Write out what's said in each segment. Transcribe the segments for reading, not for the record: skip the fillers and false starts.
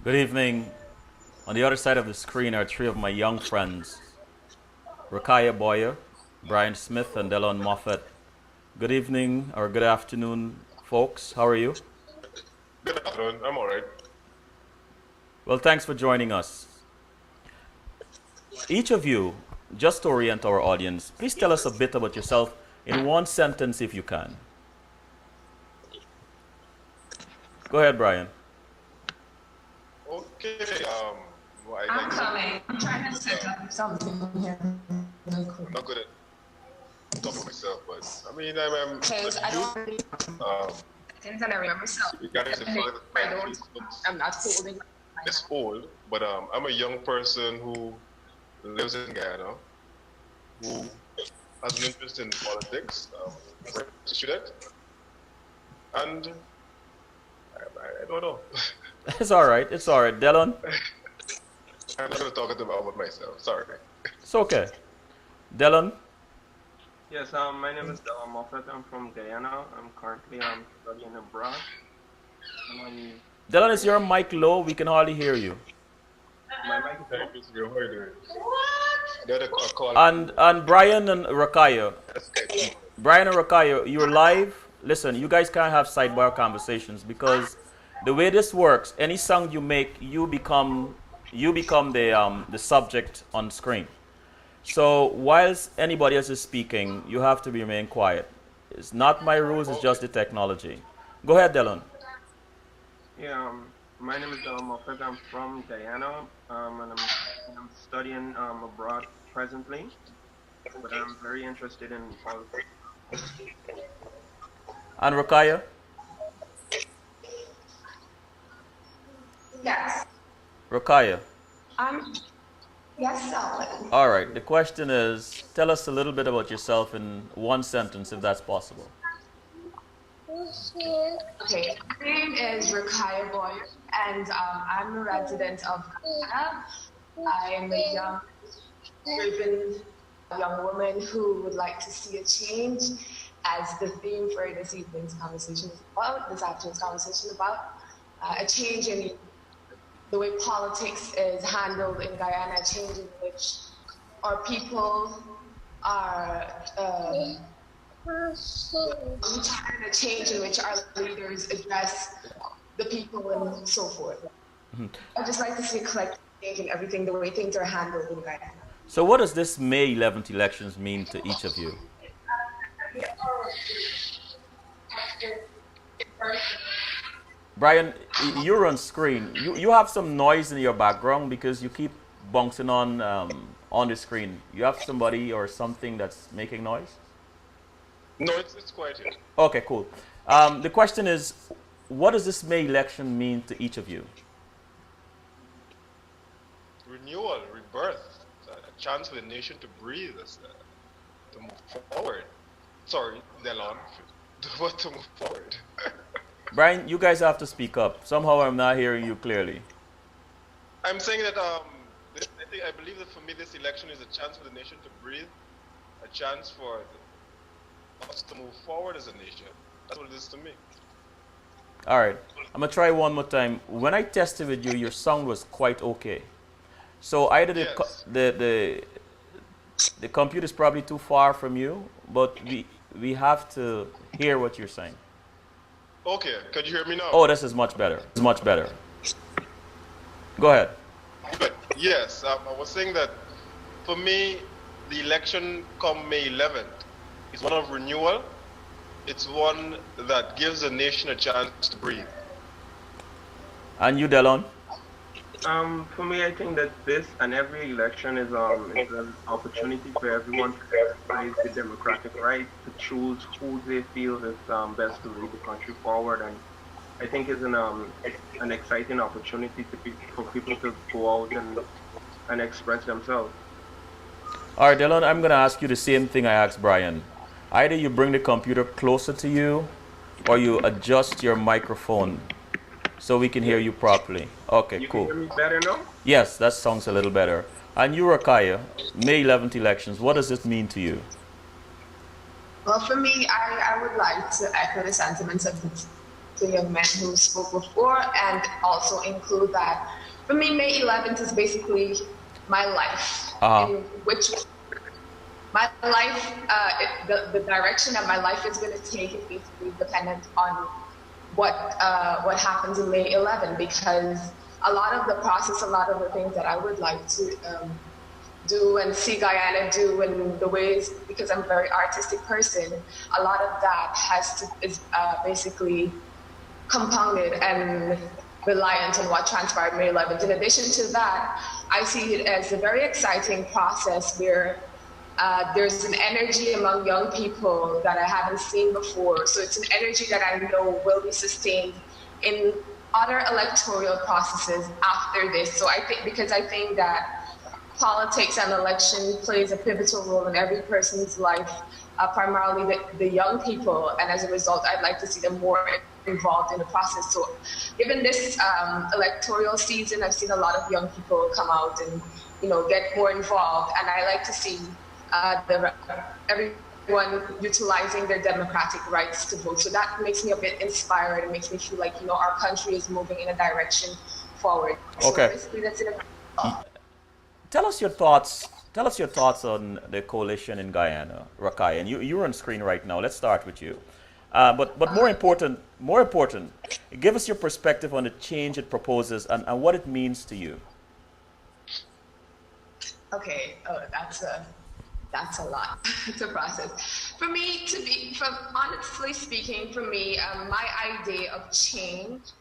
Good evening. On the other side of the screen are three of my young friends, Ruqayyah Boyer, Brian Smith, and Delon Moffett. Good evening or good afternoon, folks. How are you? Good afternoon. I'm all right. Well, thanks for joining us. Each of you, just to orient our audience, please tell us a bit about yourself in one sentence if you can. Go ahead, Brian. Okay. Well, I'm coming. I'm trying to set up something here. I'm not good at talking for myself, but I mean, I'm Because I don't really things that I remember. So regarding the fact I that don't. Facebook I'm not holding my is hand. old, but I'm a young person who lives in Guyana, who has an interest in politics, a student, and I don't know. It's all right. It's all right. Delon? I'm not going to talk about myself. Sorry. It's okay. Delon? Yes, my name is Delon Moffett. I'm from Guyana. I'm currently studying abroad. Delon, is your mic low? We can hardly hear you. My mic is Thank you. How are you doing? The other call. And Brian and Ruqayyah. Okay. Brian and Ruqayyah, you're live. Listen, you guys can't have sidebar conversations because the way this works, any sound you make, you become the subject on screen. So whilst anybody else is speaking, you have to remain quiet. It's not my rules, it's just the technology. Go ahead, Delon. Yeah, my name is Delon Moffett. I'm from Guyana, and I'm studying abroad presently. But I'm very interested in politics. And Ruqayyah? Yes. Ruqayyah. Yes, sir. All right, the question is, tell us a little bit about yourself in one sentence, if that's possible. Okay. My name is Ruqayyah Boyer, and I'm a resident of Ghana. I am a young, driven young woman who would like to see a change, as the theme for this evening's conversation is about, this afternoon's conversation is about, a change in the way politics is handled in Guyana, a change in which our people are a change in which our leaders address the people and so forth. I'd just like to see a collective change in everything, the way things are handled in Guyana. So what does this May 11th elections mean to each of you? Brian, you're on screen. You have some noise in your background because you keep bouncing on the screen. You have somebody or something that's making noise? No, it's quiet here. Okay, cool. The question is, what does this May election mean to each of you? Renewal, rebirth, a chance for the nation to breathe, to move forward. Sorry, Delon, to move forward. Brian, you guys have to speak up. Somehow I'm not hearing you clearly. I'm saying that I believe that for me this election is a chance for the nation to breathe, a chance for us to move forward as a nation. That's what it is to me. All right, I'm gonna try one more time. When I tested with you, your sound was quite okay. So either Yes. The computer is probably too far from you, but we have to hear what you're saying. Okay, can you hear me now? Oh, this is much better. It's much better. Go ahead. Good. Yes, I was saying that for me, the election come May 11th is one of renewal. It's one that gives the nation a chance to breathe. And you, Delon? For me, I think that this and every election is an opportunity for everyone to exercise the democratic right to choose who they feel is best to lead the country forward. And I think it's an exciting opportunity for people to go out and express themselves. All right, Delon, I'm gonna ask you the same thing I asked Brian. Either you bring the computer closer to you, or you adjust your microphone so we can hear you properly. Okay, You cool. can hear me better now? Yes, that sounds a little better. And you, Ruqayyah, May 11th elections, what does this mean to you? Well, for me, I would like to echo the sentiments of the the young men who spoke before, and also include that for me, May 11th is basically my life, in which my life, the direction that my life is going to take is basically dependent on what happens in May 11, because a lot of the process, a lot of the things that I would like to do and see Guyana do, and the ways, because I'm a very artistic person, a lot of that is basically compounded and reliant on what transpired May 11th. In addition to that, I see it as a very exciting process where there's an energy among young people that I haven't seen before. So it's an energy that I know will be sustained in other electoral processes after this. So I think that politics and election plays a pivotal role in every person's life, primarily the young people. And as a result, I'd like to see them more involved in the process. So given this electoral season, I've seen a lot of young people come out and, get more involved. And I like to see everyone utilizing their democratic rights to vote. So that makes me a bit inspired. It makes me feel like, our country is moving in a direction forward. Okay. So basically that's it. Tell us your thoughts. Tell us your thoughts on the coalition in Guyana, Ruqayyah. And you're on screen right now. Let's start with you. But more important, give us your perspective on the change it proposes and what it means to you. Okay, that's a lot to process. For me, honestly speaking, for me, my idea of change,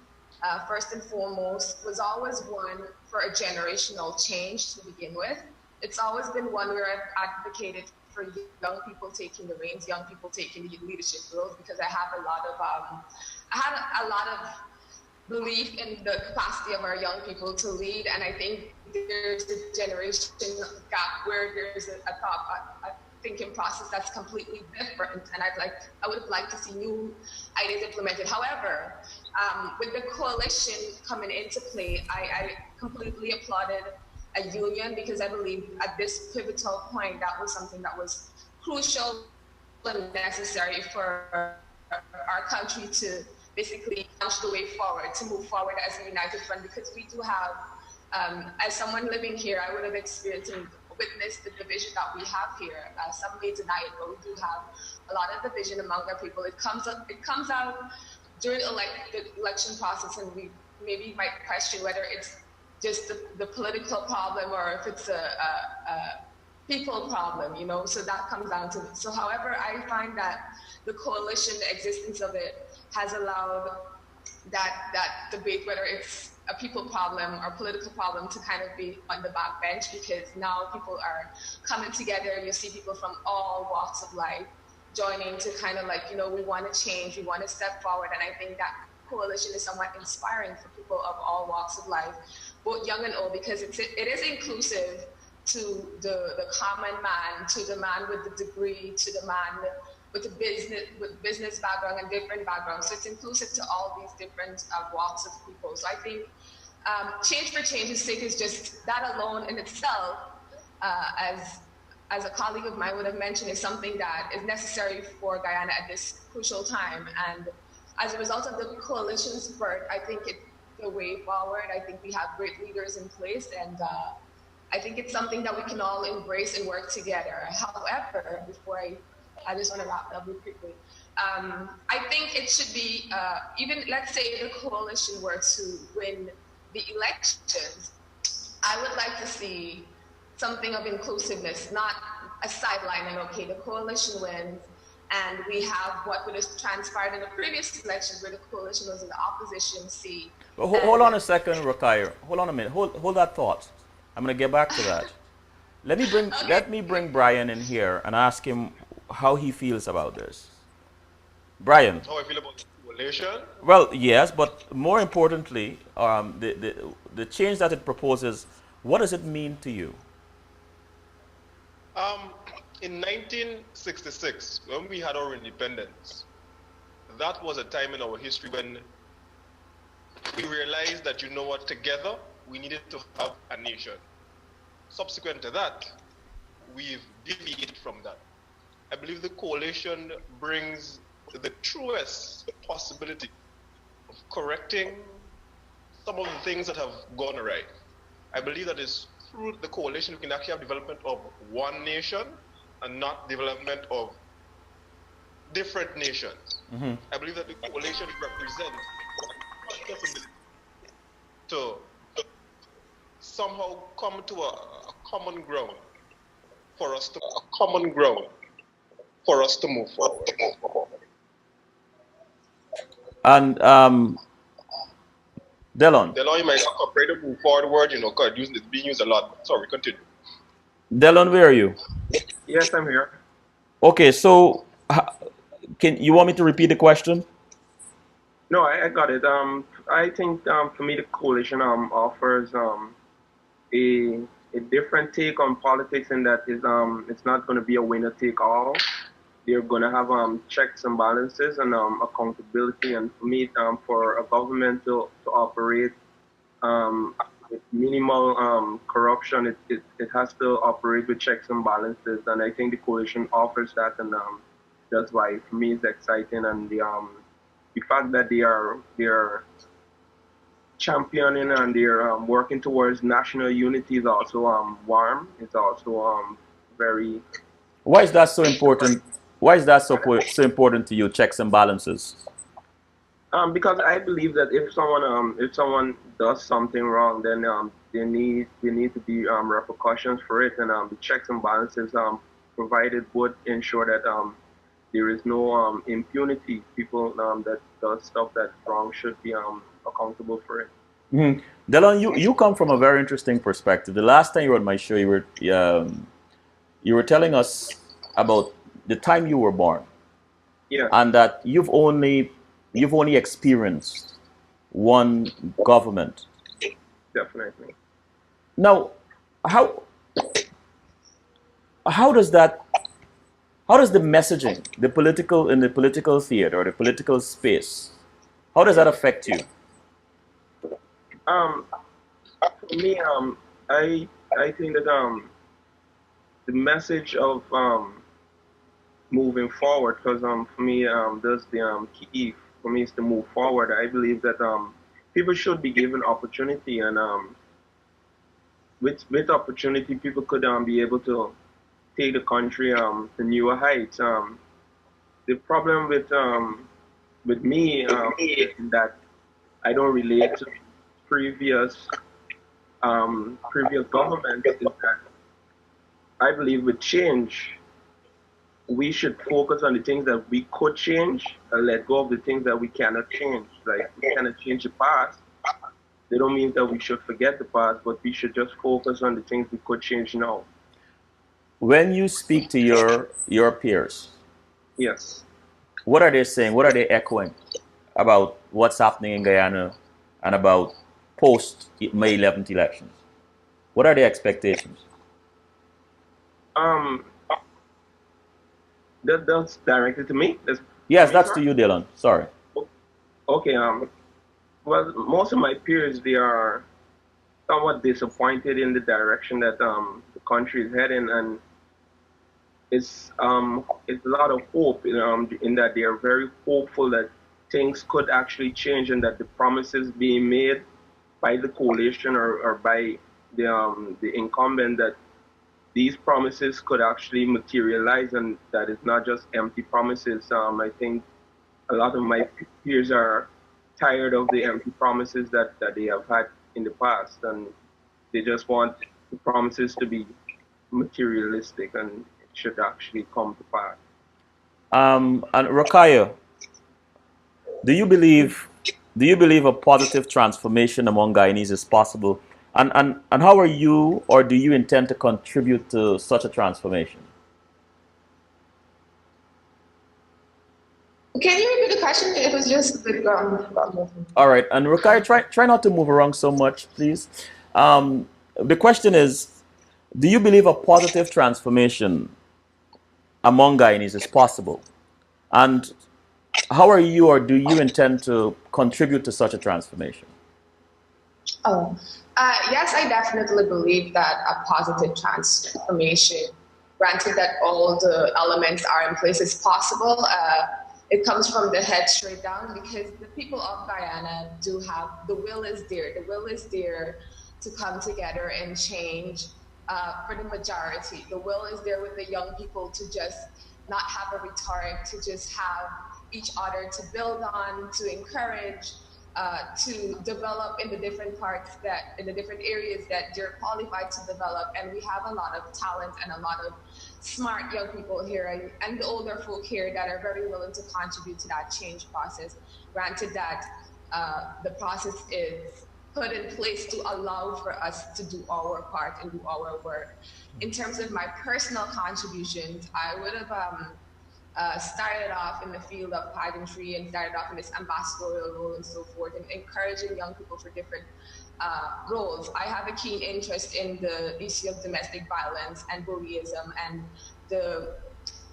first and foremost, was always one for a generational change to begin with. It's always been one where I've advocated for young people taking the reins, young people taking the leadership roles, because I had a lot of belief in the capacity of our young people to lead, and I think there's a generation gap where there's a thinking process that's completely different, and I would have liked to see new ideas implemented. However, with the coalition coming into play, I completely applauded a union, because I believe at this pivotal point that was something that was crucial and necessary for our country to basically launch the way forward, to move forward as a united front, because we do have, as someone living here, I would have experienced and witnessed the division that we have here. Some may deny it, but we do have a lot of division among our people. It comes out during the election process, and we maybe might question whether it's just the political problem or if it's a people problem, so that comes down to it. So however, I find that the coalition, the existence of it, has allowed that debate, whether it's a people problem or political problem, to kind of be on the back bench, because now people are coming together. You see people from all walks of life joining to kind of we want to change, we want to step forward. And I think that coalition is somewhat inspiring for people of all walks of life, both young and old, because it is inclusive to the common man, to the man with the degree, to the man with business background and different backgrounds. So it's inclusive to all these different walks of people. So I think change for change's sake is just that alone in itself, as a colleague of mine would have mentioned, is something that is necessary for Guyana at this crucial time. And as a result of the coalition spurt, I think it's the way forward. I think we have great leaders in place, and I think it's something that we can all embrace and work together. However, before I just want to wrap up real quickly. I think it should be, even let's say the coalition were to win the elections, I would like to see something of inclusiveness, not a sidelining. Okay, the coalition wins, and we have what would have transpired in the previous elections where the coalition was in the opposition seat. But hold on a second, Ruqayyah. Hold on a minute. Hold that thought. I'm going to get back to that. Let me bring Brian in here and ask him how he feels about this. Brian. How I feel about the coalition? Well, yes, but more importantly, the change that it proposes, what does it mean to you? In 1966, when we had our independence, that was a time in our history when we realized that, together we needed to have a nation. Subsequent to that, we've deviated from that. I believe the coalition brings the truest possibility correcting some of the things that have gone awry. I believe that is through the coalition we can actually have development of one nation and not development of different nations. Mm-hmm. I believe that the coalition represents possibility to somehow come to a common ground for us to move forward. And Delon, You might incorporate a move forward word, because it's being used a lot. Sorry, continue. Delon, where are you? Yes, I'm here. Okay, so can you want me to repeat the question? No, I got it. I think for me the coalition offers a different take on politics, in that is it's not going to be a winner take all. They're going to have checks and balances and accountability. And for me, for a government to operate with minimal corruption, it has to operate with checks and balances. And I think the coalition offers that, and that's why for me it's exciting. And the fact that they are championing and they're working towards national unity is also warm. It's also very. Why is that so important? Why is that so important to you? Checks and balances. Because I believe that if someone does something wrong, then there need to be repercussions for it, and the checks and balances provided would ensure that there is no impunity. People that does stuff that's wrong should be accountable for it. Mm-hmm. Delon, you come from a very interesting perspective. The last time you were on my show, you were telling us about the time you were born, Yeah, and that you've only experienced one government. definitely. Now, how does the messaging, the political theater or the political space, how does that affect you? For me, I think that the message of moving forward, because for me, that's the key for me is to move forward. I believe that people should be given opportunity, and with opportunity, people could be able to take the country to newer heights. The problem with me is that I don't relate to previous previous governments. Is that I believe with change, we should focus on the things that we could change and let go of the things that we cannot change. Like, we cannot change the past. They don't mean that we should forget the past, but we should just focus on the things we could change now. When you speak to your peers, Yes. what are they saying? What are they echoing about what's happening in Guyana and about post May 11th elections? What are their expectations? Um, that's directed to me. Yes, me, that's sir? to you, Dylan. Sorry. Okay. Well, most of my peers, they are somewhat disappointed in the direction that the country is heading, and it's a lot of hope in that they are very hopeful that things could actually change, and that the promises being made by the coalition or by the incumbent, that these promises could actually materialize, and that it's not just empty promises. I think a lot of my peers are tired of the empty promises that they have had in the past, and they just want the promises to be materialistic, and it should actually come to pass. And Ruqayyah, do you believe a positive transformation among Guyanese is possible? And how are you, or do you intend to contribute to such a transformation? Can you repeat the question? It was just a bit All right, and Ruqayyah, try not to move around so much, please. The question is, do you believe a positive transformation among Guyanese is possible? And how are you, or do you intend to contribute to such a transformation? Oh, yes, I definitely believe that a positive transformation, granted that all the elements are in place, is possible. it comes from the head straight down, because the people of Guyana do have, the will is there. The will is there to come together and change for the majority. The will is there with the young people to just not have a rhetoric, to just have each other to build on, to encourage, to develop in the different parts that, in the different areas that they're qualified to develop. And we have a lot of talent and a lot of smart young people here, and the older folk here that are very willing to contribute to that change process. Granted that the process is put in place to allow for us to do our part and do our work. In terms of my personal contributions, I would have started off in the field of pageantry and started off in this ambassadorial role and so forth, and encouraging young people for different roles. I have a keen interest in the issue of domestic violence and bullyism and the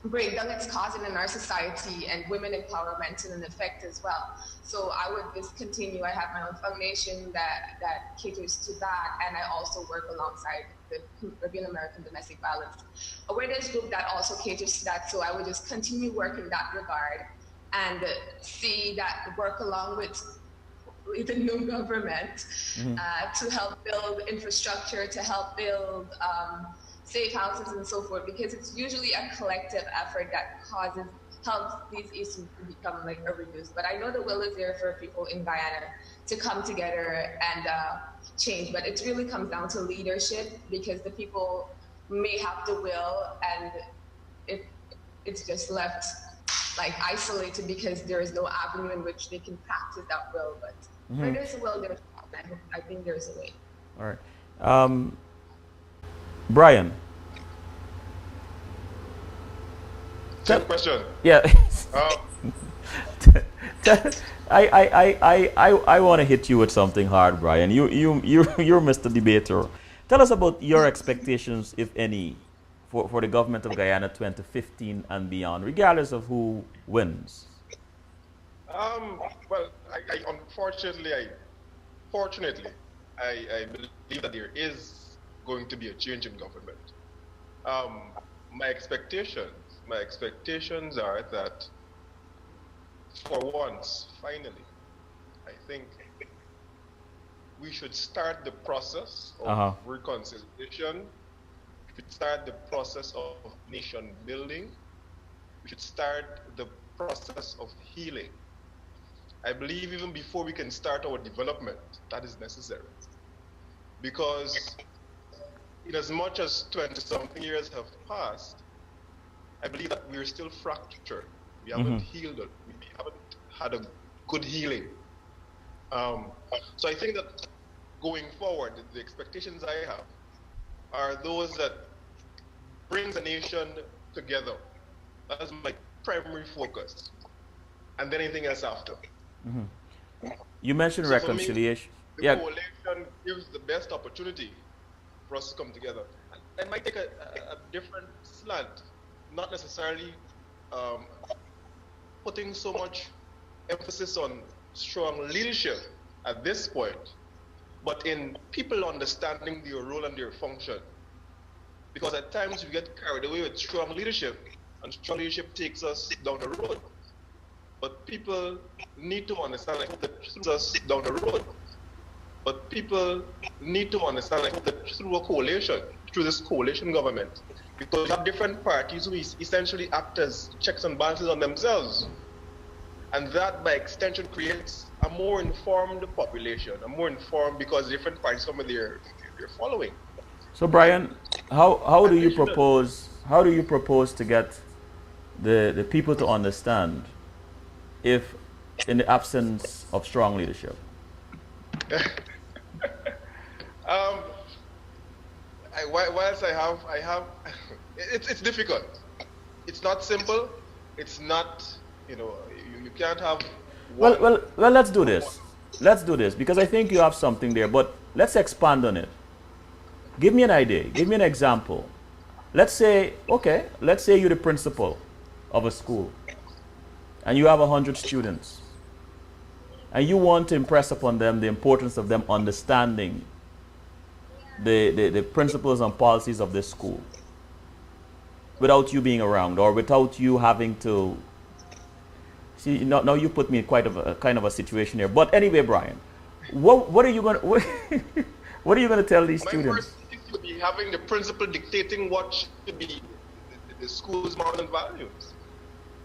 breakdown it's causing in our society, and women empowerment in an effect as well. So I would just continue. I have my own foundation that caters to that, and I also work alongside the Caribbean American Domestic Violence Awareness Group that also caters to that. So I would just continue work in that regard and see that work along with the new government to help build infrastructure, to help build safe houses and so forth, because it's usually a collective effort that helps these issues to become like a reduce. But I know the will is there for people in Guyana to come together and change, but it really comes down to leadership, because the people may have the will and it's just left like isolated because there is no avenue in which they can practice that will. But where there's a will, there's a way. I think there's a way. All right. Brian. Same question. Yeah. I want to hit you with something hard, Brian. You're Mr. Debater. Tell us about your expectations, if any, for the government of Guyana 2015 and beyond, regardless of who wins. Well, fortunately, I believe that there is going to be a change in government. My expectations are that for once, finally, I think we should start the process of reconciliation. We should start the process of nation building. We should start the process of healing. I believe even before we can start our development, that is necessary. Because in as much as 20-something years have passed, I believe that we're still fractured. We haven't healed. We haven't had a good healing. So I think that going forward, the expectations I have are those that brings a nation together. That is my primary focus. And then anything else after. You mentioned reconciliation. For me, the coalition gives the best opportunity for us to come together. And it might take a different slant, not necessarily putting so much emphasis on strong leadership at this point, but in people understanding their role and their function. Because at times we get carried away with strong leadership, and strong leadership takes us down the road. But people need to understand that through us down the road. But people need to understand that through a coalition, through this coalition government, because you have different parties who essentially act as checks and balances on themselves. And that, by extension, creates a more informed population, a more informed, because different parties come with their following. So, Brian, how do you propose to get the people to understand if in the absence of strong leadership? Whilst I have, it's difficult. It's not simple. It's not, you can't have. Well, let's do this. Let's do this, because I think you have something there, but let's expand on it. Give me an idea. Give me an example. Let's say you're the principal of a school and you have 100 students and you want to impress upon them the importance of them understanding the principles and policies of this school without you being around, or without you having to See, now you put me in quite of a kind of a situation here. But anyway, Brian, what are you gonna what are you gonna tell these My students? first thing would be having the principal dictating what should be the school's moral and values.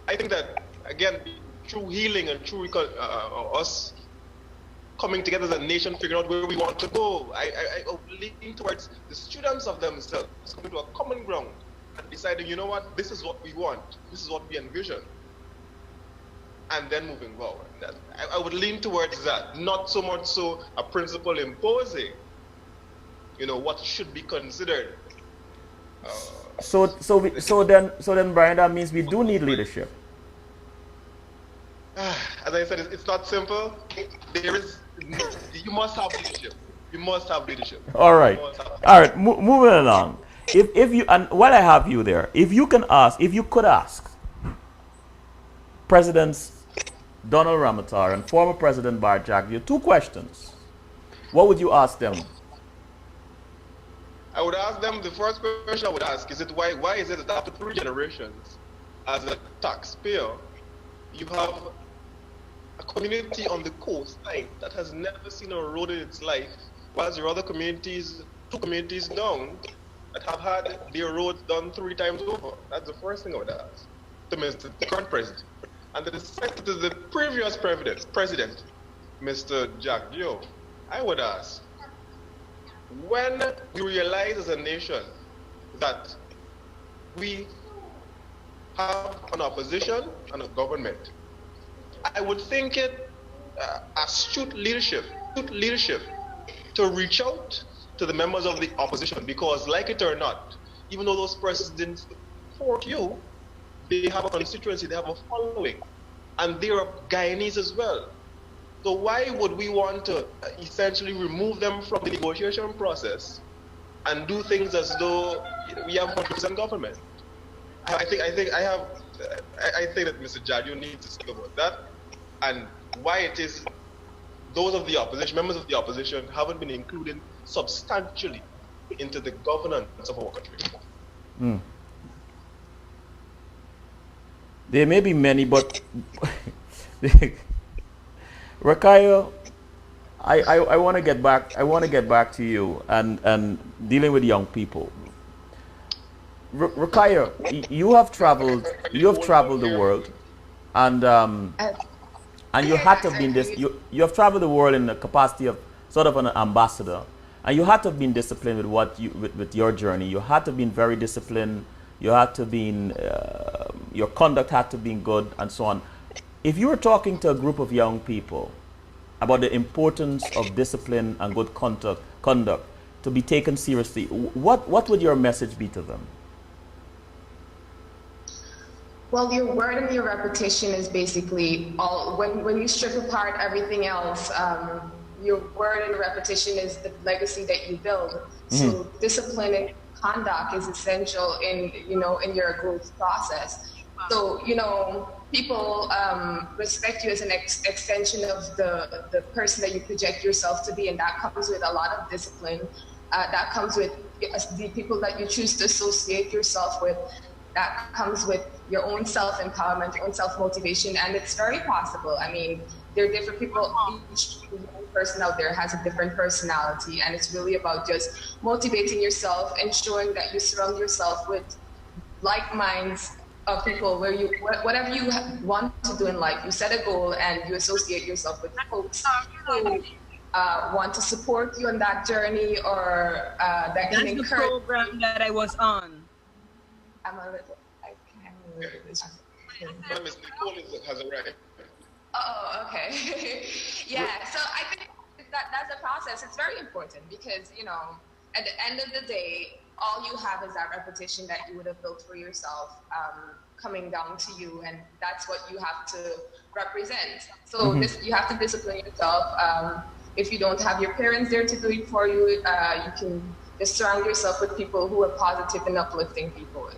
I think that, again, through healing and through us coming together as a nation, figuring out where we want to go, I lean towards the students of themselves coming to a common ground and deciding, you know what, this is what we want, this is what we envision, and then moving forward. I would lean towards that, not so much so a principle imposing, what should be considered. So then, Brian, that means we do need leadership. As I said, it's not simple. You must have leadership. You must have leadership. All right, moving along. If you, and while I have you there, if you could ask Presidents Donald Ramotar and former President Bart Jagdeo 2 questions, what would you ask them? I would ask them, the first question I would ask is, why is it that after 3 generations, as a taxpayer, you have a community on the coastline that has never seen a road in its life, whilst your other communities, 2 communities down, that have had their roads done 3 times over? That's the first thing I would ask the current president. And the second to the previous president, Mr. Jagdeo, I would ask, when we realize as a nation that we have an opposition and a government, I would think it astute leadership to reach out to the members of the opposition, because like it or not, even though those persons didn't support you, they have a constituency, they have a following, and they are Guyanese as well. So why would we want to essentially remove them from the negotiation process and do things as though we have 100% government? I think that Mr. Jagdeo needs to speak about that, and why it is those of the opposition, members of the opposition, haven't been included substantially into the governance of our country. Mm. There may be many, but Ruqayyah, I want to get back. I want to get back to you and dealing with young people. Ruqayyah, you have traveled. You have traveled the world, and you had to have been this. You have traveled the world in the capacity of sort of an ambassador, and you had to have been disciplined with your journey. You had to have been very disciplined. You had to have been your conduct had to be good, and so on. If you were talking to a group of young people about the importance of discipline and good conduct to be taken seriously, what would your message be to them? Well, your word and your repetition is basically all. When you strip apart everything else, your word and repetition is the legacy that you build. Mm-hmm. So discipline and conduct is essential in your growth process. So people respect you as an extension of the person that you project yourself to be, and that comes with a lot of discipline. That comes with the people that you choose to associate yourself with. That comes with your own self-empowerment, your own self-motivation, and it's very possible. I mean, there are different people. Each person out there has a different personality, and it's really about just motivating yourself, ensuring that you surround yourself with like minds of people where whatever you want to do in life, you set a goal and you associate yourself with folks who want to support you on that journey, or that can encourage. That's the program that I was on. I'm a little, I can't remember this. Miss Nicole has arrived. Oh, okay. Yeah, so I think that's a process. It's very important because, at the end of the day, all you have is that repetition that you would have built for yourself coming down to you, and that's what you have to represent. So mm-hmm. You have to discipline yourself. If you don't have your parents there to do it for you, you can just surround yourself with people who are positive and uplifting people.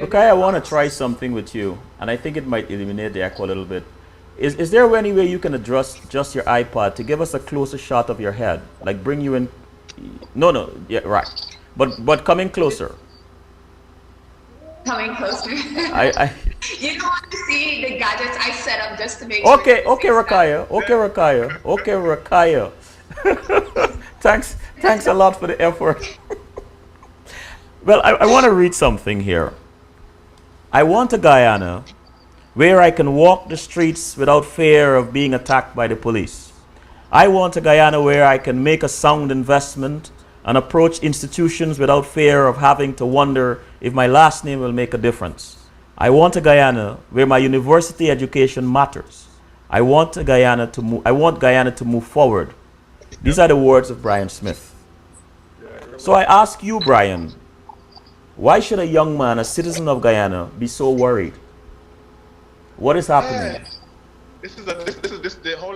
Okay, I want to try something with you, and I think it might eliminate the echo a little bit. Is there any way you can adjust your iPod to give us a closer shot of your head, like bring you in? No, yeah, right. But coming closer. Coming closer. I You don't want to see see the gadgets I set up just to make Okay, sure. okay, Ruqayyah. Okay, Ruqayyah. Okay, Ruqayyah. Thanks a lot for the effort. Well, I want to read something here. I want a Guyana where I can walk the streets without fear of being attacked by the police. I want a Guyana where I can make a sound investment and approach institutions without fear of having to wonder if my last name will make a difference. I want a Guyana where my university education matters. I want Guyana to move forward. These are the words of Brian Smith. So I ask you, Brian, why should a young man, a citizen of Guyana, be so worried? What is happening? This is the whole